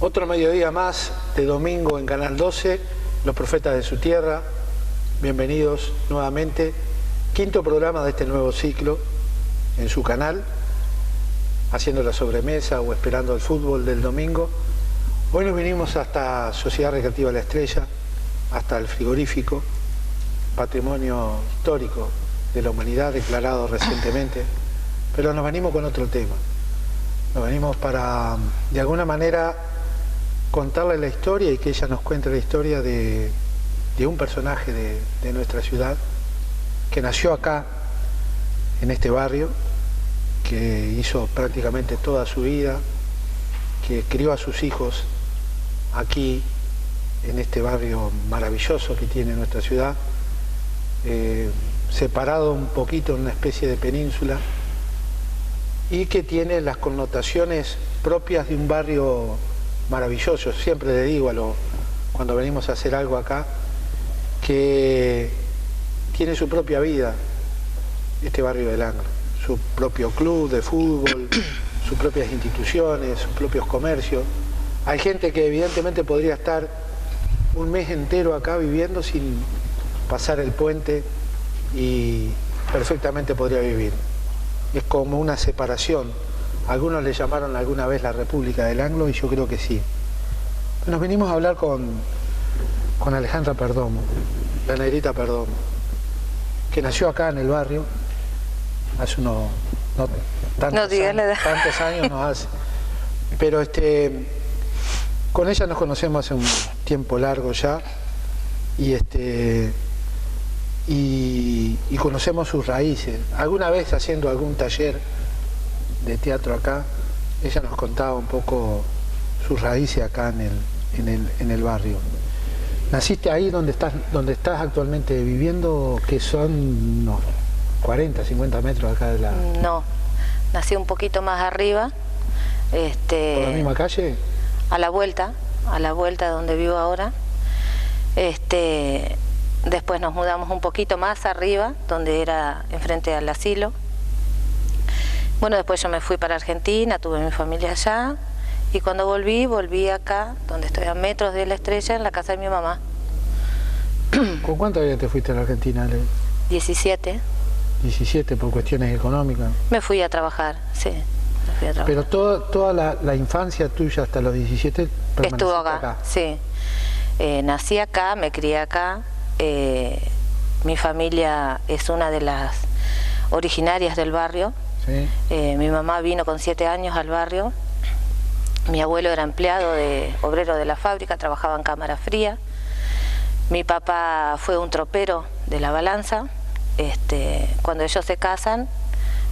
Otro mediodía más de domingo en Canal 12, Los Profetas de su Tierra. Bienvenidos nuevamente. Quinto programa de este nuevo ciclo en su canal, haciendo la sobremesa o esperando el fútbol del domingo. Hoy nos vinimos hasta Sociedad Recreativa La Estrella, hasta el frigorífico, patrimonio histórico de la humanidad declarado recientemente, pero nos venimos con otro tema. Nos venimos para, de alguna manera, contarle la historia y que ella nos cuente la historia de un personaje de nuestra ciudad que nació acá, en este barrio, que hizo prácticamente toda su vida, que crió a sus hijos aquí, en este barrio maravilloso que tiene nuestra ciudad, separado un poquito en una especie de península, y que tiene las connotaciones propias de un barrio maravilloso. Siempre le digo cuando venimos a hacer algo acá, que tiene su propia vida este barrio del Anglo, su propio club de fútbol, sus propias instituciones, sus propios comercios. Hay gente que evidentemente podría estar un mes entero acá viviendo sin pasar el puente y perfectamente podría vivir. Es como una separación. Algunos le llamaron alguna vez la República del Anglo y yo creo que sí. Nos vinimos a hablar con Alejandra Perdomo, la negrita Perdomo, que nació acá en el barrio hace tantos años nos hace. Pero con ella nos conocemos hace un tiempo largo ya y conocemos sus raíces. Alguna vez haciendo algún taller de teatro acá, ella nos contaba un poco sus raíces acá en el barrio. ¿Naciste ahí donde estás actualmente viviendo, que son unos 40, 50 metros acá de la...? No, nací un poquito más arriba. ¿Por la misma calle? A la vuelta de donde vivo ahora. Después nos mudamos un poquito más arriba, donde era enfrente al asilo. Bueno, después yo me fui para Argentina, tuve mi familia allá, y cuando volví acá, donde estoy a metros de La Estrella, en la casa de mi mamá. ¿Con cuántos años te fuiste a la Argentina, Ale? 17. 17, por cuestiones económicas. Me fui a trabajar, sí. Me fui a trabajar. Pero toda la infancia tuya hasta los 17 estuvo acá, sí. Nací acá, me crié acá. Mi familia es una de las originarias del barrio. ¿Sí? Mi mamá vino con 7 años al barrio. Mi abuelo era obrero de la fábrica, trabajaba en cámara fría. Mi papá fue un tropero de la balanza. Cuando ellos se casan,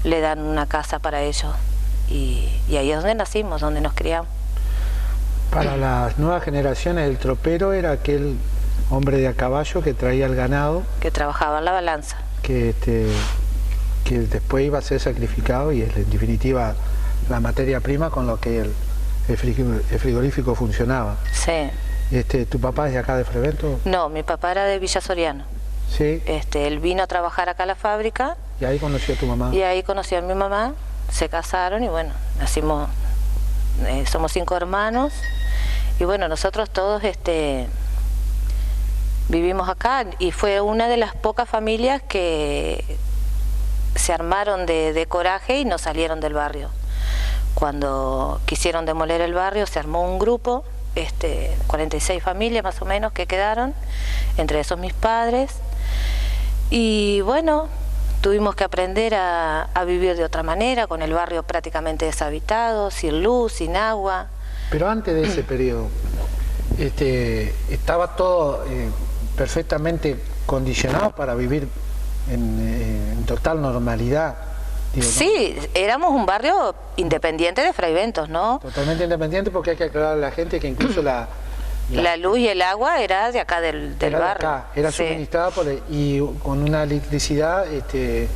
le dan una casa para ellos. Y ahí es donde nacimos, donde nos criamos. Para las nuevas generaciones, el tropero era aquel hombre de a caballo que traía el ganado. Que trabajaba en la balanza. Que después iba a ser sacrificado y es en definitiva la materia prima con lo que el frigorífico funcionaba. Sí. ¿Tu papá es de acá de Frevento? No, mi papá era de Villa Soriano. Sí. Él vino a trabajar acá a la fábrica. ¿Y ahí conoció a tu mamá? Y ahí conoció a mi mamá, se casaron y bueno, nacimos, somos 5 hermanos. Y bueno, nosotros todos vivimos acá y fue una de las pocas familias que se armaron de coraje y no salieron del barrio. Cuando quisieron demoler el barrio se armó un grupo, 46 familias más o menos que quedaron, entre esos mis padres, y bueno, tuvimos que aprender a vivir de otra manera, con el barrio prácticamente deshabitado, sin luz, sin agua. Pero antes de ese periodo, estaba todo perfectamente condicionado para vivir en total normalidad. Digo, sí, ¿no? Éramos un barrio independiente de Fraiventos, ¿no? Totalmente independiente, porque hay que aclarar a la gente que incluso la luz y el agua era de acá del barrio. Acá, era sí. Suministrada y con una electricidad que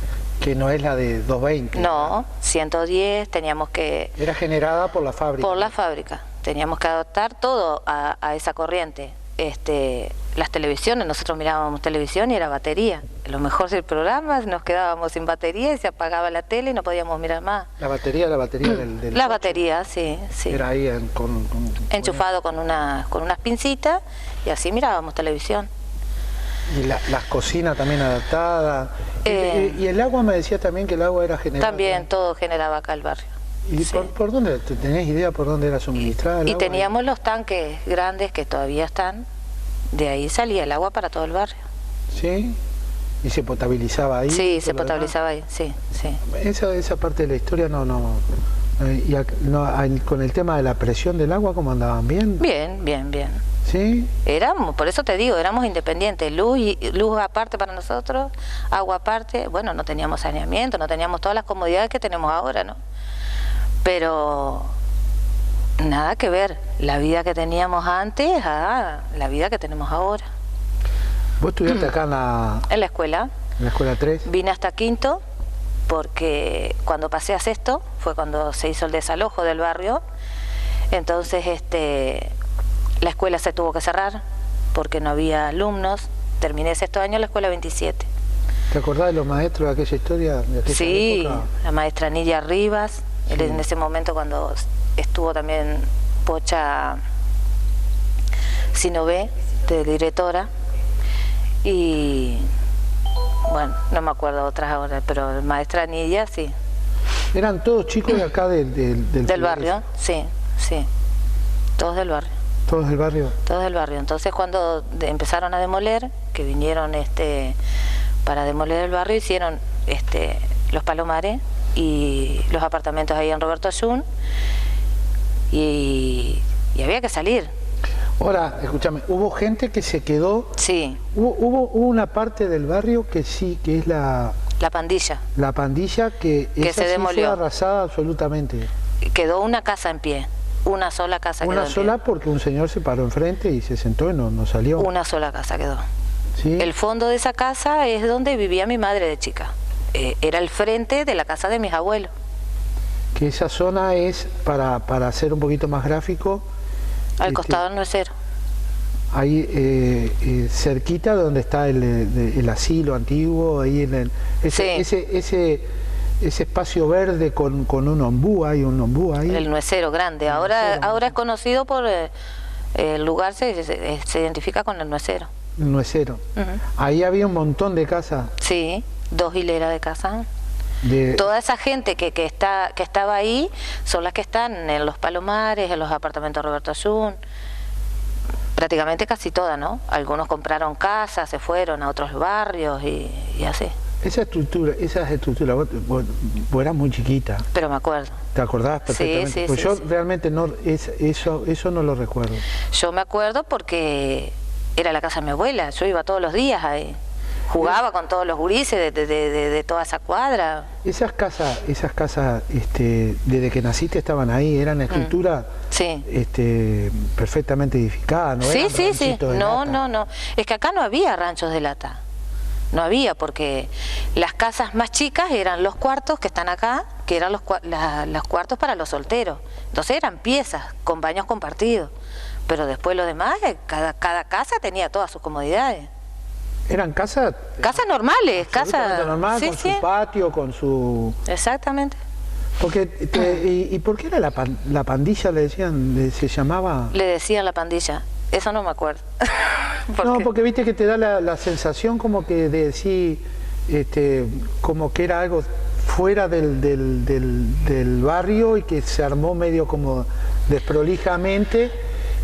no es la de 220. No, 110, teníamos que... Era generada por la fábrica. Por la fábrica, teníamos que adaptar todo a esa corriente. Las televisiones, nosotros mirábamos televisión y era batería, lo mejor del programa, nos quedábamos sin batería y se apagaba la tele y no podíamos mirar más. La batería del La batería, sí, sí. Era ahí enchufado con unas pincitas y así mirábamos televisión. Y las cocinas también adaptadas. Y el agua, me decías también que el agua era generada. También todo generaba acá el barrio. ¿Y sí. por dónde? ¿Tenés idea por dónde era suministrada el agua? Y teníamos los tanques grandes que todavía están. De ahí salía el agua para todo el barrio. ¿Sí? ¿Y se potabilizaba ahí? Sí, se potabilizaba ahí, sí, sí. Esa parte de la historia con el tema de la presión del agua, ¿cómo andaban? ¿Bien? Bien. ¿Sí? Por eso te digo, éramos independientes, luz aparte para nosotros, agua aparte. Bueno, no teníamos saneamiento, no teníamos todas las comodidades que tenemos ahora, ¿no? Pero nada que ver la vida que teníamos antes a la vida que tenemos ahora. ¿Vos estudiaste acá en la escuela? En la escuela 3. Vine hasta quinto porque cuando pasé a sexto fue cuando se hizo el desalojo del barrio. Entonces la escuela se tuvo que cerrar porque no había alumnos. Terminé sexto año en la escuela 27. ¿Te acordás de los maestros de aquella historia? De aquella sí, época? La maestra Nidia Rivas, sí. En ese momento cuando estuvo también Pocha Sinové, de directora. Y bueno, no me acuerdo otras ahora, pero maestra Nidia, sí. ¿Eran todos chicos de acá del barrio? Sí, todos del barrio. ¿Todos del barrio? Todos del barrio. Entonces cuando empezaron a demoler, que vinieron para demoler el barrio, hicieron los Palomares y los apartamentos ahí en Roberto Ayun y había que salir. Ahora, escúchame, hubo gente que se quedó. Sí. Hubo una parte del barrio que sí, que es la pandilla. La pandilla que se demolió. Fue arrasada absolutamente. Quedó una casa en pie, una sola casa quedó. Una sola porque un señor se paró enfrente y se sentó y no salió. Una sola casa quedó. ¿Sí? El fondo de esa casa es donde vivía mi madre de chica. Era el frente de la casa de mis abuelos. Que esa zona es, para hacer un poquito más gráfico, al costado del Nuecero. Ahí cerquita donde está el asilo antiguo, ahí en ese espacio verde con un ombú, hay un ombú ahí. El Nuecero grande, ahora es conocido por el lugar, se identifica con el Nuecero. El Nuecero. Ahí había un montón de casas. Sí, 2 hileras de casas. Toda esa gente que estaba ahí son las que están en los Palomares, en los apartamentos Roberto Ayun, prácticamente casi todas, ¿no? Algunos compraron casas, se fueron a otros barrios y así. Esas estructuras, vos eras muy chiquita. Pero me acuerdo. ¿Te acordás perfectamente? Sí, pues sí, yo sí. Realmente eso no lo recuerdo. Yo me acuerdo porque era la casa de mi abuela, yo iba todos los días ahí. Jugaba con todos los gurises de toda esa cuadra. Esas casas, desde que naciste estaban ahí, eran estructuras perfectamente edificadas, ¿no? Sí. No. Es que acá no había ranchos de lata. No había, porque las casas más chicas eran los cuartos que están acá, que eran los cuartos para los solteros. Entonces eran piezas con baños compartidos. Pero después lo demás, cada casa tenía todas sus comodidades. Eran casas normales, casas normal, con su patio, con su... Exactamente. Porque ¿y por qué era la pandilla, le decían, se llamaba? Le decían la pandilla, eso no me acuerdo. No, porque viste que te da la sensación como que de decir, como que era algo fuera del barrio y que se armó medio como desprolijamente.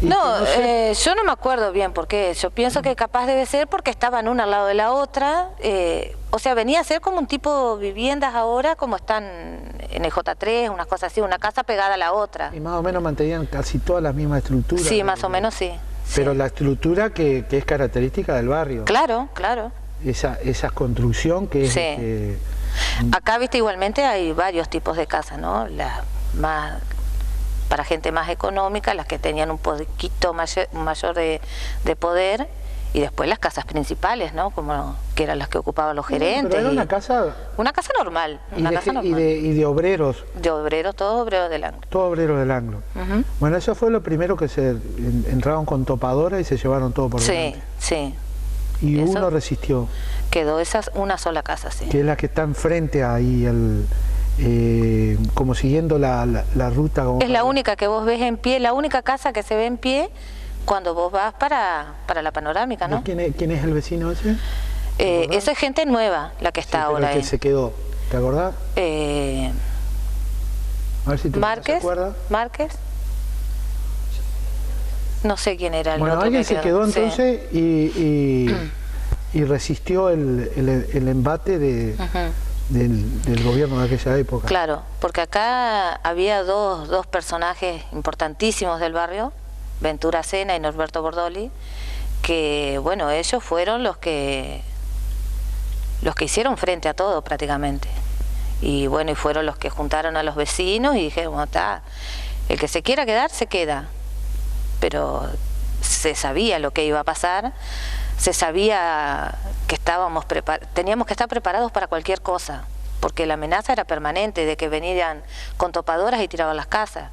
No, yo no me acuerdo bien por qué. Yo pienso que capaz debe ser porque estaban una al lado de la otra. O sea, venía a ser como un tipo de viviendas ahora, como están en el J3, unas cosas así, una casa pegada a la otra. Y más o menos mantenían casi todas las mismas estructuras. Sí, más o menos sí. Pero la estructura que es característica del barrio. Claro. Esa construcción que es... Sí. Acá, viste, igualmente hay varios tipos de casas, ¿no? Las más... para gente más económica, las que tenían un poquito mayor de poder, y después las casas principales, ¿no? Como que eran las que ocupaban los gerentes. Pero era una casa... Una casa normal. Y de obreros. De obreros, todos obreros del Anglo. Todos obreros del Anglo. Bueno, eso fue lo primero que se entraron con topadora y se llevaron todo por delante. Sí. Y eso, uno resistió. Quedó esa una sola casa, sí. Que es la que está enfrente ahí, como siguiendo la ruta. Es la única que vos ves en pie, la única casa que se ve en pie cuando vos vas para la panorámica, ¿no? ¿Quién es el vecino ese? Eso es gente nueva, la que está ahora ahí. Que se quedó, ¿te acordás? A ver si tú Márquez, te acuerdas. Márquez. No sé quién era el bueno, otro. Alguien se quedó entonces y resistió el embate del gobierno de aquella época. Claro, porque acá había dos personajes importantísimos del barrio, Ventura Sena y Norberto Bordoli, que bueno, ellos fueron los que hicieron frente a todo prácticamente. Y bueno, y fueron los que juntaron a los vecinos y dijeron, bueno, está, el que se quiera quedar, se queda. Pero se sabía lo que iba a pasar, se sabía que teníamos que estar preparados para cualquier cosa, porque la amenaza era permanente de que venían con topadoras y tiraban las casas.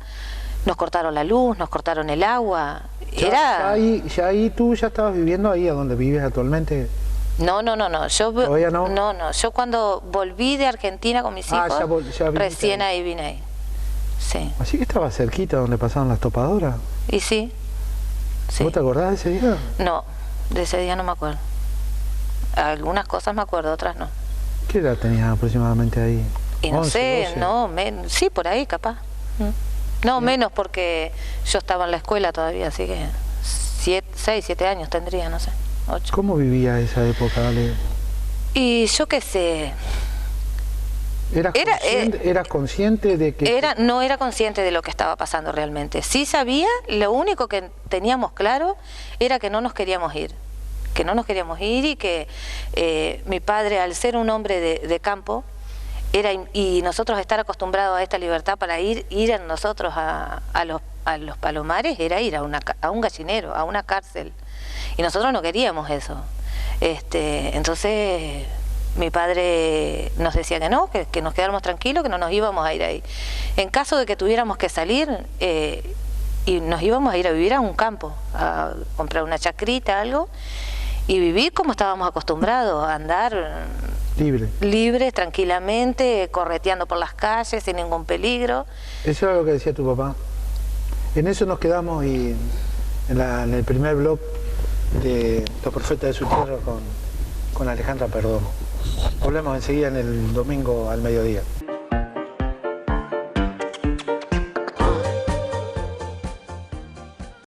Nos cortaron la luz, nos cortaron el agua. Ya ahí tú ya estabas viviendo ahí a donde vives actualmente. No. ¿Todavía no? No. Yo cuando volví de Argentina con mis hijos, recién ahí vine ahí. Sí. Así que estaba cerquita donde pasaban las topadoras. Y sí. ¿Vos te acordás de ese día? No, de ese día no me acuerdo. Algunas cosas me acuerdo, otras no. ¿Qué edad tenías aproximadamente ahí? Y no 11, sé, 12. no, sí, por ahí capaz. No, sí. Menos porque yo estaba en la escuela todavía, así que 6, 7 años tendría, no sé, 8. ¿Cómo vivía esa época, Ale? Y yo qué sé. ¿Eras consciente de que...? No era consciente de lo que estaba pasando realmente. Sí sabía, lo único que teníamos claro era que no nos queríamos ir. Que no nos queríamos ir y que mi padre, al ser un hombre de campo, y nosotros estar acostumbrados a esta libertad para ir nosotros a los palomares, era ir a un gallinero, a una cárcel. Y nosotros no queríamos eso. Entonces mi padre nos decía que no, que nos quedáramos tranquilos, que no nos íbamos a ir ahí. En caso de que tuviéramos que salir, y nos íbamos a ir a vivir a un campo, a comprar una chacrita, algo, y vivir como estábamos acostumbrados, a andar libres, tranquilamente, correteando por las calles, sin ningún peligro. Eso era lo que decía tu papá. En eso nos quedamos y en el primer blog de Los Profetas de su Tierra con Alejandra Perdomo. Volvemos enseguida en el domingo al mediodía.